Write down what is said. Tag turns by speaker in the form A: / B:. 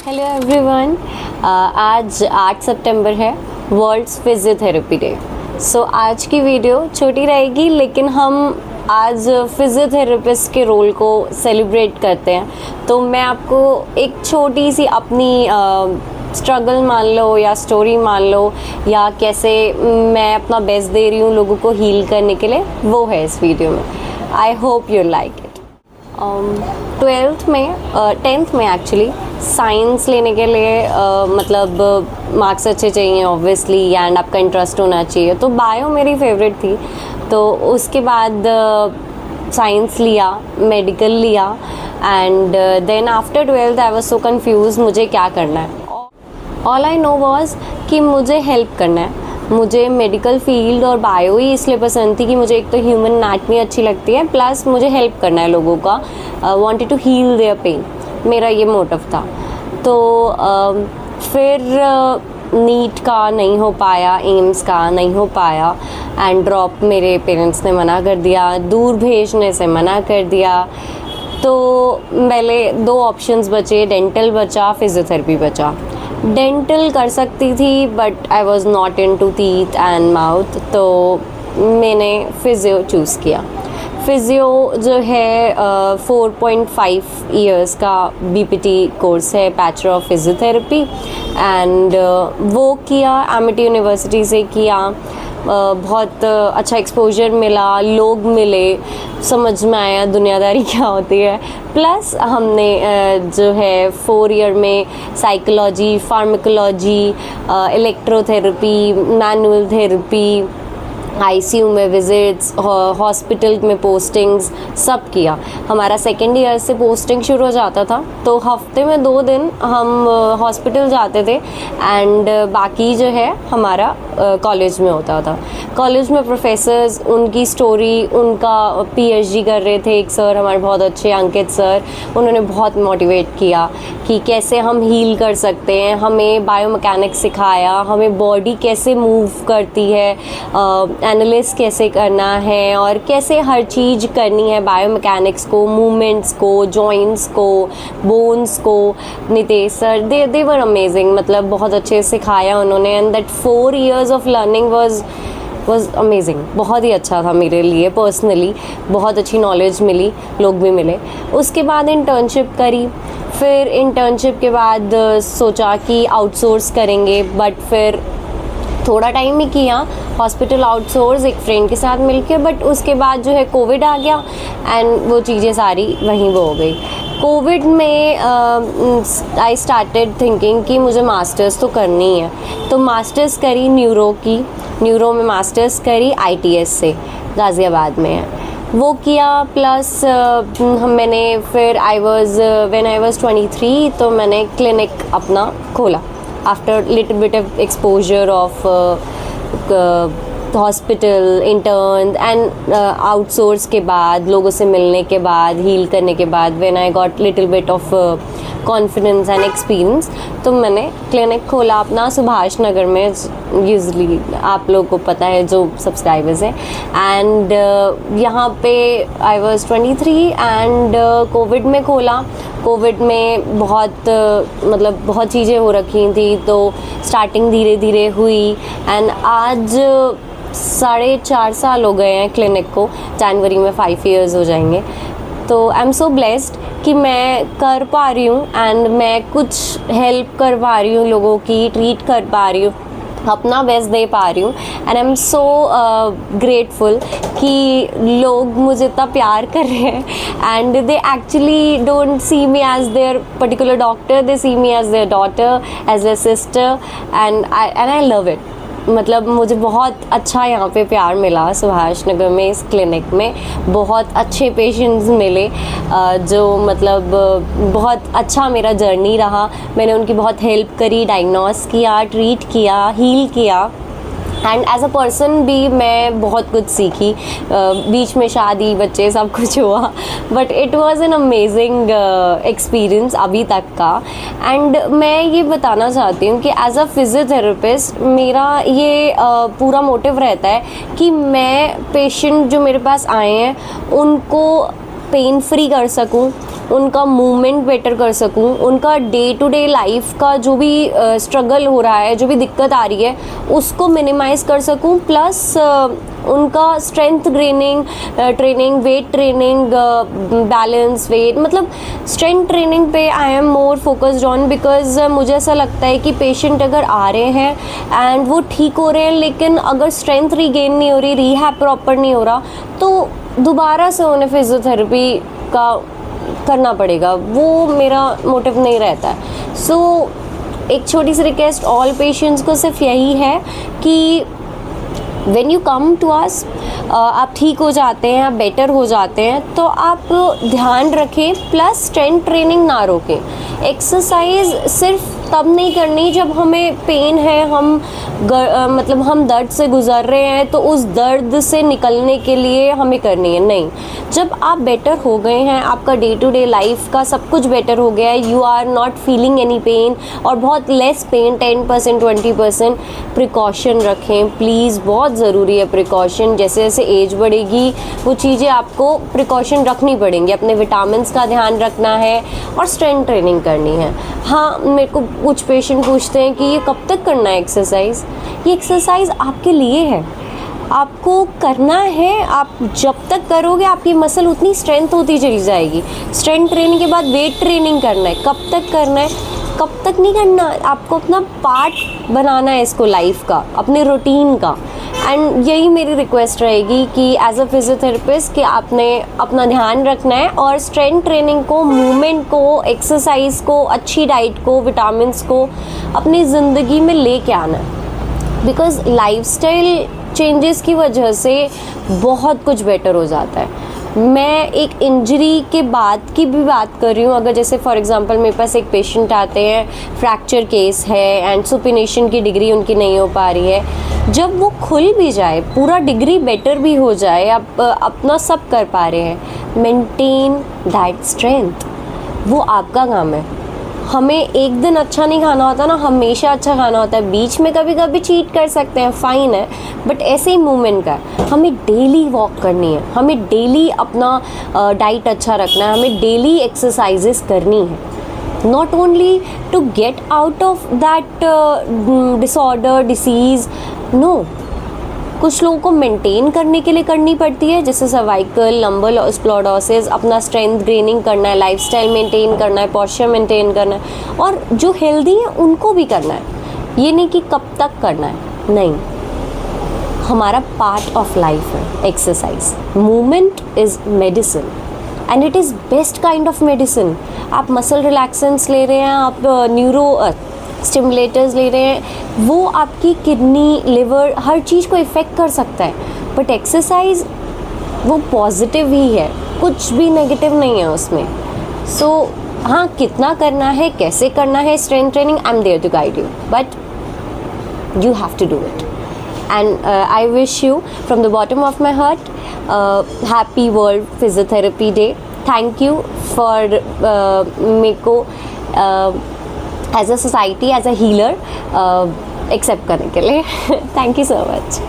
A: Hello everyone. आज 8 सितंबर है, world's physiotherapy day. सो आज की वीडियो छोटी रहेगी, लेकिन हम आज फिजियोथेरेपिस्ट के रोल को सेलिब्रेट करते हैं। तो मैं आपको एक छोटी सी अपनी स्ट्रगल मान लो या स्टोरी मान लो, या कैसे मैं अपना बेस्ट दे रही हूँ लोगों को हील करने के लिए, वो है इस वीडियो में। I hope you like it. 10th में एक्चुअली साइंस लेने के लिए मतलब मार्क्स अच्छे चाहिए ऑब्वियसली, एंड आपका इंटरेस्ट होना चाहिए। तो बायो मेरी फेवरेट थी, तो उसके बाद साइंस लिया, मेडिकल लिया, and then after 12th I was so confuse मुझे क्या करना है। ऑल आई नो वाज कि मुझे हेल्प करना है। मुझे मेडिकल फील्ड और बायो ही इसलिए पसंद थी कि मुझे एक तो ह्यूमन एनाटमी अच्छी लगती है, प्लस मुझे हेल्प करना है लोगों का, wanted to heal their pain, मेरा ये मोटिव था। तो फिर नीट का नहीं हो पाया, एम्स का नहीं हो पाया, एंड ड्रॉप मेरे पेरेंट्स ने मना कर दिया, दूर भेजने से मना कर दिया। तो पहले 2 ऑप्शंस बचे, डेंटल बचा, फिजियोथेरेपी बचा। डेंटल कर सकती थी but I was not into teeth and mouth, तो मैंने फ़िज़ियो चूज़ किया। फ़िज़ियो जो है 4.5 ईयर्स का बीपीटी कोर्स है, बैचलर ऑफ फिजियोथेरेपी, एंड वो किया, एमिटी यूनिवर्सिटी से किया। बहुत अच्छा एक्सपोजर मिला, लोग मिले, समझ में आया दुनियादारी क्या होती है। प्लस हमने जो है 4 ईयर में psychology, pharmacology, electrotherapy, manual therapy, ICU में विजिट्स, हॉस्पिटल में पोस्टिंग्स, सब किया। हमारा 2nd ईयर से पोस्टिंग शुरू हो जाता था, तो हफ्ते में 2 दिन हम हॉस्पिटल जाते थे, एंड बाकी जो है हमारा कॉलेज में होता था। कॉलेज में प्रोफेसर्स, उनकी स्टोरी, उनका पीएचडी कर रहे थे एक सर हमारे बहुत अच्छे, अंकित सर, उन्होंने बहुत मोटिवेट किया कि कैसे हम हील कर सकते हैं। हमें बायोमैकेनिक्स सिखाया, हमें बॉडी कैसे मूव करती है, एनालिसिस कैसे करना है, और कैसे हर चीज़ करनी है, बायोमैकेनिक्स को, मूवमेंट्स को, जॉइंट्स को, बोन्स को। Nitesh sir, they were amazing, मतलब बहुत अच्छे सिखाया उन्होंने, and that 4 years of learning was amazing. बहुत ही अच्छा था मेरे लिए पर्सनली, बहुत अच्छी नॉलेज मिली, लोग भी मिले। उसके बाद इंटर्नशिप करी। फिर इंटर्नशिप के बाद सोचा कि आउटसोर्स करेंगे, बट फिर थोड़ा टाइम ही किया हॉस्पिटल आउटसोर्स एक फ्रेंड के साथ मिलके, बट उसके बाद जो है कोविड आ गया, एंड वो चीज़ें सारी वहीं वो हो गई। कोविड में आई स्टार्टेड थिंकिंग कि मुझे मास्टर्स तो करनी है, तो मास्टर्स करी न्यूरो में मास्टर्स करी, ITS से, गाज़ियाबाद में है, वो किया। प्लस मैंने फिर व्हेन आई वाज 23, तो मैंने क्लिनिक अपना खोला after little bit of exposure of hospital, intern and outsource के बाद, लोगों से मिलने के बाद, हील करने के बाद, when I got little bit of confidence and experience, तो मैंने क्लिनिक खोला अपना सुभाष नगर में। यूजली आप लोगों को पता है जो सब्सक्राइबर्स हैं, एंड यहाँ पे आई वाज 23, एंड कोविड में खोला। कोविड में बहुत चीज़ें हो रखी थी, तो स्टार्टिंग धीरे धीरे हुई, एंड आज 4.5 साल हो गए हैं क्लिनिक को, जनवरी में 5 years हो जाएंगे। तो आई एम सो ब्लेस्ड कि मैं कर पा रही हूँ, एंड मैं कुछ हेल्प कर पा रही हूँ लोगों की, ट्रीट कर पा रही हूँ, अपना बेस्ट दे पा रही हूँ, and I am so grateful कि लोग मुझे इतना प्यार कर रहे हैं, and they actually don't see me as their particular doctor, they see me as their daughter, as their sister, and I love it. मतलब मुझे बहुत अच्छा यहाँ पे प्यार मिला सुभाष नगर में, इस क्लिनिक में बहुत अच्छे पेशेंट्स मिले, जो मतलब बहुत अच्छा मेरा जर्नी रहा। मैंने उनकी बहुत हेल्प करी, डायग्नोस किया, ट्रीट किया, हील किया, एंड एज अ पर्सन भी मैं बहुत कुछ सीखी। बीच में शादी, बच्चे, सब कुछ हुआ, but it was an amazing experience अभी तक का। एंड मैं ये बताना चाहती हूँ कि एज अ फिजियोथेरेपिस्ट मेरा ये पूरा मोटिव रहता है कि मैं पेशेंट जो मेरे पास आए हैं उनको पेन फ्री कर सकूं, उनका मूवमेंट बेटर कर सकूं, उनका डे टू डे लाइफ का जो भी स्ट्रगल हो रहा है, जो भी दिक्कत आ रही है उसको मिनिमाइज़ कर सकूं, प्लस उनका strength training, weight training, balance weight, मतलब स्ट्रेंथ ट्रेनिंग पे I am more focused on, because मुझे ऐसा लगता है कि पेशेंट अगर आ रहे हैं एंड वो ठीक हो रहे हैं, लेकिन अगर स्ट्रेंथ रीगेन नहीं हो रही, रिहैब प्रॉपर नहीं हो रहा, तो दोबारा से उन्हें फिजियोथेरेपी का करना पड़ेगा, वो मेरा मोटिव नहीं रहता है। सो एक छोटी सी रिक्वेस्ट ऑल पेशेंट्स को सिर्फ यही है कि when you come to us, आप ठीक हो जाते हैं, आप बेटर हो जाते हैं, तो आप ध्यान रखें, प्लस स्ट्रेंथ ट्रेनिंग ना रोकें। एक्सरसाइज सिर्फ तब नहीं करनी जब हमें पेन है, मतलब हम दर्द से गुज़र रहे हैं, तो उस दर्द से निकलने के लिए हमें करनी है, नहीं। जब आप बेटर हो गए हैं, आपका डे टू डे लाइफ का सब कुछ बेटर हो गया है, you are not feeling any pain, और बहुत लेस पेन, 10% 20%, प्रिकॉशन रखें प्लीज़, बहुत ज़रूरी है प्रिकॉशन। जैसे जैसे एज बढ़ेगी वो चीज़ें आपको प्रिकॉशन रखनी पड़ेंगी, अपने विटामिन्स का ध्यान रखना है और स्ट्रेंथ ट्रेनिंग करनी है। हाँ, मेरे को कुछ पेशेंट पूछते हैं कि ये कब तक करना है एक्सरसाइज। ये एक्सरसाइज आपके लिए है, आपको करना है, आप जब तक करोगे आपकी मसल उतनी स्ट्रेंथ होती चली जाएगी। स्ट्रेंथ ट्रेनिंग के बाद वेट ट्रेनिंग करना है, कब तक करना है, कब तक नहीं करना, आपको अपना पार्ट बनाना है इसको, लाइफ का, अपने रूटीन का। एंड यही मेरी रिक्वेस्ट रहेगी कि एज अ फिजियोथेरेपिस्ट कि आपने अपना ध्यान रखना है और स्ट्रेंथ ट्रेनिंग को, मूवमेंट को, एक्सरसाइज को, अच्छी डाइट को, विटामिन्स को अपनी ज़िंदगी में लेके आना है। बिकॉज़ लाइफस्टाइल चेंजेस की वजह से बहुत कुछ बेटर हो जाता है। मैं एक इंजरी के बाद की भी बात कर रही हूँ। अगर जैसे फॉर एग्जांपल मेरे पास एक पेशेंट आते हैं, फ्रैक्चर केस है एंड सुपिनेशन की डिग्री उनकी नहीं हो पा रही है, जब वो खुल भी जाए, पूरा डिग्री बेटर भी हो जाए, आप अपना सब कर पा रहे हैं, मेंटेन दैट स्ट्रेंथ, वो आपका काम है। हमें एक दिन अच्छा नहीं खाना होता ना, हमेशा अच्छा खाना होता है। बीच में कभी कभी चीट कर सकते हैं, फ़ाइन है, बट ऐसे ही मूवमेंट का हमें डेली वॉक करनी है, हमें डेली अपना डाइट अच्छा रखना है, हमें डेली एक्सरसाइजेस करनी है। Not only to get out of that disorder, disease, no, कुछ लोगों को मेंटेन करने के लिए करनी पड़ती है, जैसे सर्वाइकल, लंबर स्प्लोडोसिस, अपना स्ट्रेंथ गेनिंग करना है, लाइफस्टाइल मेंटेन करना है, पॉस्चर मेंटेन करना है, और जो हेल्दी है उनको भी करना है। ये नहीं कि कब तक करना है, नहीं, हमारा पार्ट ऑफ लाइफ है exercise. Movement is medicine and it is best kind of medicine. आप मसल रिलैक्सेंट्स ले रहे हैं, आप न्यूरो स्टिमुलेटर्स ले रहे हैं, वो आपकी किडनी, लिवर, हर चीज़ को इफ़ेक्ट कर सकता है, बट एक्सरसाइज वो पॉजिटिव ही है, कुछ भी नेगेटिव नहीं है उसमें। सो हाँ, कितना करना है, कैसे करना है strength training, I am there to guide you, but you have to do it. And I wish you from the bottom of my heart happy world physiotherapy day. Thank you for मेरे को as a society, as a healer accept करने के लिए। Thank you so much.